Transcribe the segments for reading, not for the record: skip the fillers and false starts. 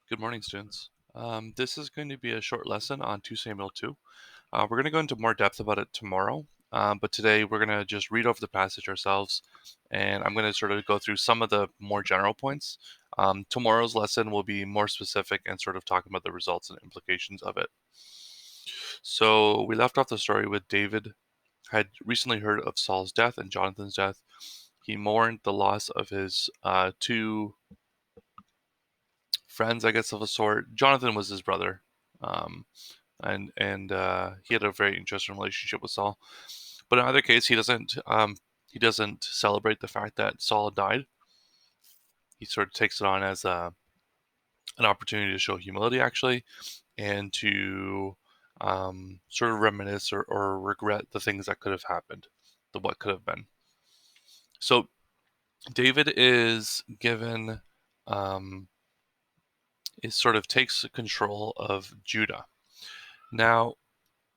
Good morning, students. This is going to be a short lesson on 2 Samuel 2. We're going to go into more depth about it tomorrow, but today we're going to just read over the passage ourselves, and I'm going to sort of go through some of the more general points. Tomorrow's lesson will be more specific and sort of talking about the results and implications of it. So we left off the story with David had recently heard of Saul's death and Jonathan's death. He mourned the loss of his two friends, I guess, of a sort. Jonathan was his brother. Um, and he had a very interesting relationship with Saul. But in either case, he doesn't celebrate the fact that Saul died. He sort of takes it on as an opportunity to show humility, actually, and to sort of reminisce or regret the things that could have happened, the what could have been. So David is given, is sort of takes control of Judah. Now,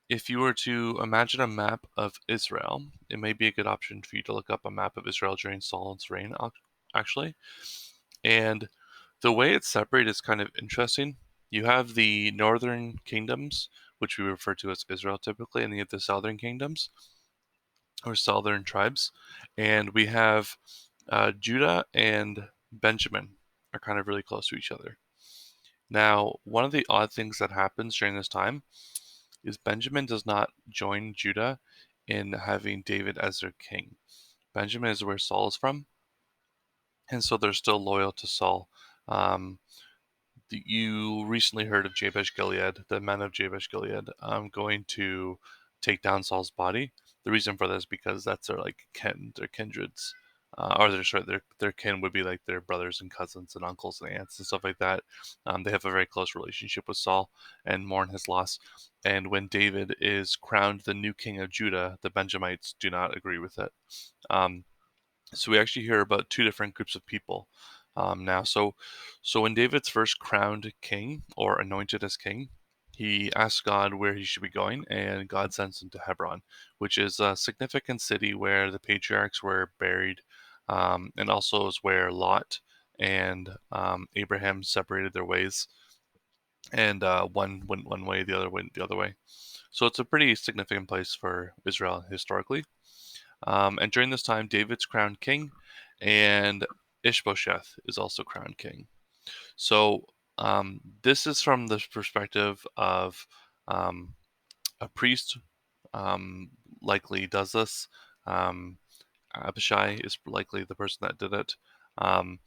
if you were to imagine a map of Israel, it may be a good option for you to look up a map of Israel during Saul's reign, actually. And the way it's separated is kind of interesting. You have the northern kingdoms, which we refer to as Israel typically, and you have the southern kingdoms, or southern tribes. And we have Judah and Benjamin are kind of really close to each other. Now, one of the odd things that happens during this time is Benjamin does not join Judah in having David as their king. Benjamin is where Saul is from, and so they're still loyal to Saul. Um, you recently heard of Jabesh Gilead, the men of Jabesh Gilead, going to take down Saul's body. The reason for that is because that's their kindreds, or their kin would be like their brothers and cousins and uncles and aunts and stuff like that. They have a very close relationship with Saul and mourn his loss. And when David is crowned the new king of Judah, the Benjamites do not agree with it. Um, so we actually hear about two different groups of people now. So when David's first crowned king or anointed as king, he asks God where he should be going, and God sends him to Hebron, which is a significant city where the patriarchs were buried, and also is where Lot and Abraham separated their ways, and one went one way, the other went the other way. So it's a pretty significant place for Israel historically. And during this time, David's crowned king, and Ishbosheth is also crowned king. So this is from the perspective of um, a priest, um, likely does this. Um, Abishai is likely the person that did it. Um,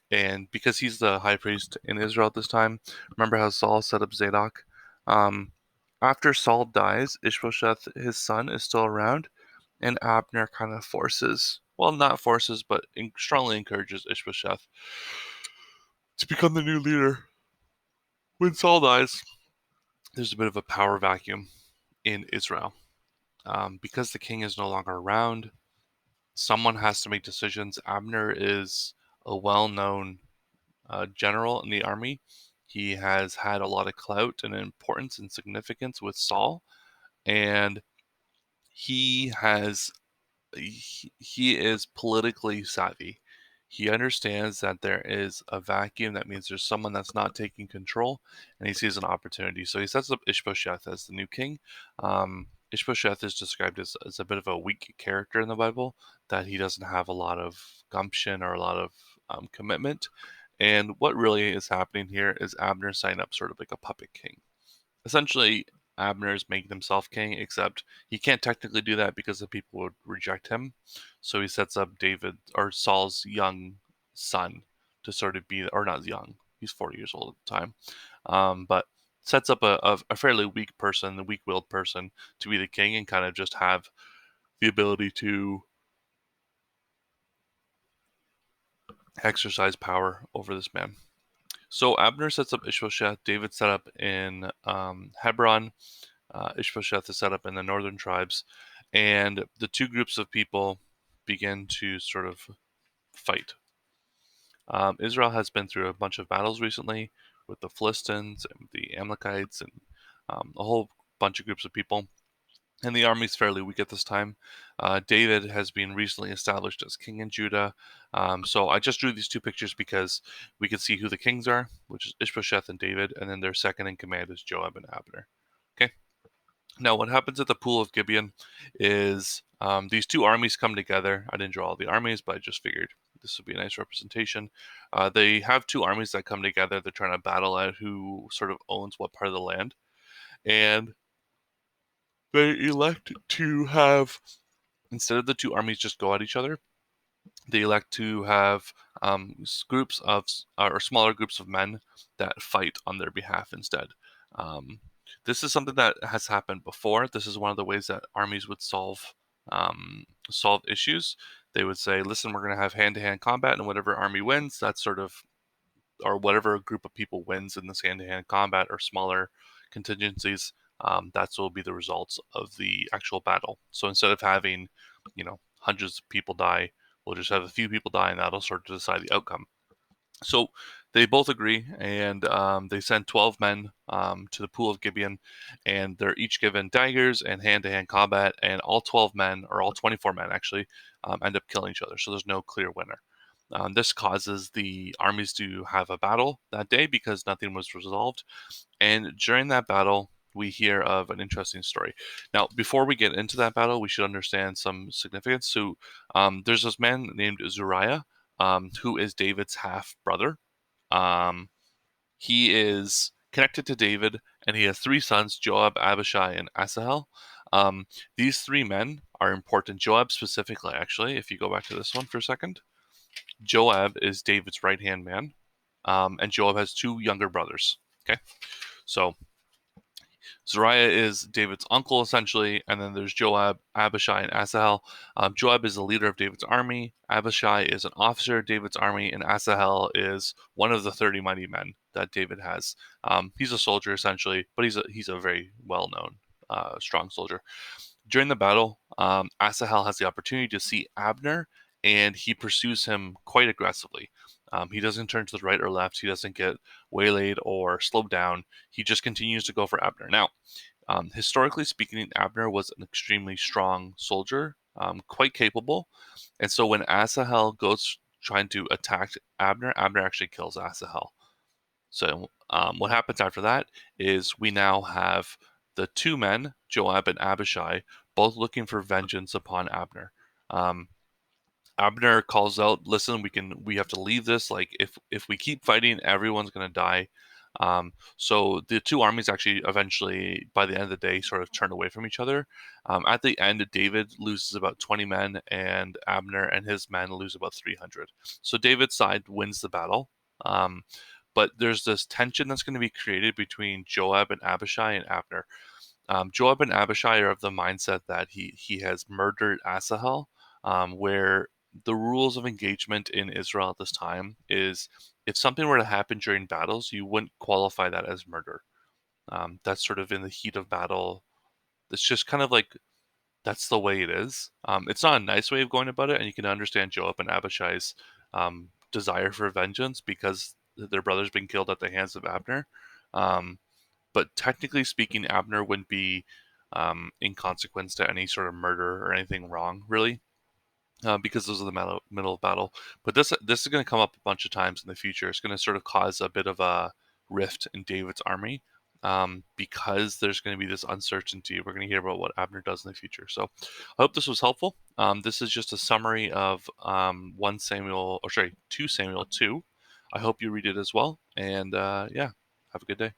and because he's the high priest in Israel at this time, remember how Saul set up Zadok? Um, After Saul dies, Ishbosheth, his son, is still around, and Abner kind of not forces, but strongly encourages Ishbosheth to become the new leader. When Saul dies, there's a bit of a power vacuum in Israel. Because the king is no longer around, someone has to make decisions. Abner is a well known general in the army. He has had a lot of clout and importance and significance with Saul, and he has he is politically savvy. He understands that there is a vacuum. That means there's someone that's not taking control, and he sees an opportunity. So he sets up Ishbosheth as the new king. Ishbosheth is described as a bit of a weak character in the Bible, that he doesn't have a lot of gumption or a lot of commitment. And what really is happening here is Abner signing up sort of like a puppet king. Essentially, Abner's making himself king, except he can't technically do that because the people would reject him. So he sets up David or Saul's young son to sort of be, or not young, he's 40 years old at the time, but sets up a fairly weak person, a weak willed person, to be the king and kind of just have the ability to exercise power over this man. So Abner sets up Ishbosheth, David set up in Hebron. Ishbosheth is set up in the northern tribes, and the two groups of people begin to sort of fight. Israel has been through a bunch of battles recently with the Philistines and the Amalekites and a whole bunch of groups of people. and the army's fairly weak at this time. David has been recently established as king in Judah. So I just drew these two pictures because we can see who the kings are, which is Ishbosheth and David, and then their second in command is Joab and Abner. Okay. Now, what happens at the Pool of Gibeon is these two armies come together. I didn't draw all the armies, but I just figured this would be a nice representation. They have two armies that come together. They're trying to battle out who sort of owns what part of the land. And they elect to have, instead of the two armies just go at each other, they elect to have groups of, or smaller groups of men that fight on their behalf instead. This is something that has happened before. This is one of the ways that armies would solve issues. They would say, listen, we're going to have hand-to-hand combat, and whatever army wins, that's sort of, or whatever group of people wins in this hand-to-hand combat or smaller contingencies, that's will be the results of the actual battle. So instead of having, hundreds of people die, we'll just have a few people die, and that'll sort of decide the outcome. So they both agree, and they send 12 men to the Pool of Gibeon, and they're each given daggers and hand-to-hand combat, and all 12 men, or all 24 men actually, end up killing each other. So there's no clear winner. This causes the armies to have a battle that day because nothing was resolved. And during that battle, we hear of an interesting story. Now, before we get into that battle, we should understand some significance. So, there's this man named Zuriah, who is David's half brother. Um, he is connected to David, and he has three sons: Joab, Abishai, and Asahel. These three men are important. Joab specifically, actually, if you go back to this one for a second, Joab is David's right hand man, and Joab has two younger brothers. Okay, so Zariah is David's uncle, essentially, and then there's Joab, Abishai, and Asahel. Joab is the leader of David's army. Abishai is an officer of David's army, and Asahel is one of the 30 mighty men that David has. He's a soldier, essentially, but he's a very well-known, strong soldier. During the battle, Asahel has the opportunity to see Abner, and he pursues him quite aggressively. He doesn't turn to the right or left. He doesn't get waylaid or slowed down. He just continues to go for Abner. Now, historically speaking, Abner was an extremely strong soldier, quite capable. And so when Asahel goes trying to attack Abner, Abner actually kills Asahel. So what happens after that is we now have the two men, Joab and Abishai, both looking for vengeance upon Abner. Um, Abner calls out, "Listen, we have to leave this. Like, if we keep fighting, everyone's gonna die." So the two armies actually eventually, by the end of the day, sort of turn away from each other. At the end, David loses about 20 men, and Abner and his men lose about 300. So David's side wins the battle. Um, but there's this tension that's going to be created between Joab and Abishai and Abner. Joab and Abishai are of the mindset that he has murdered Asahel, where the rules of engagement in Israel at this time is if something were to happen during battles, you wouldn't qualify that as murder. That's sort of in the heat of battle. It's just kind of like that's the way it is. It's not a nice way of going about it, and you can understand Joab and Abishai's desire for vengeance because their brother's been killed at the hands of Abner. Um, but technically speaking, Abner wouldn't be in consequence to any sort of murder or anything wrong, really, because those are the middle of battle. But this is going to come up a bunch of times in the future. It's going to sort of cause a bit of a rift in David's army because there's going to be this uncertainty. We're going to hear about what Abner does in the future. So I hope this was helpful. This is just a summary of 2 Samuel 2. I hope you read it as well. And yeah, have a good day.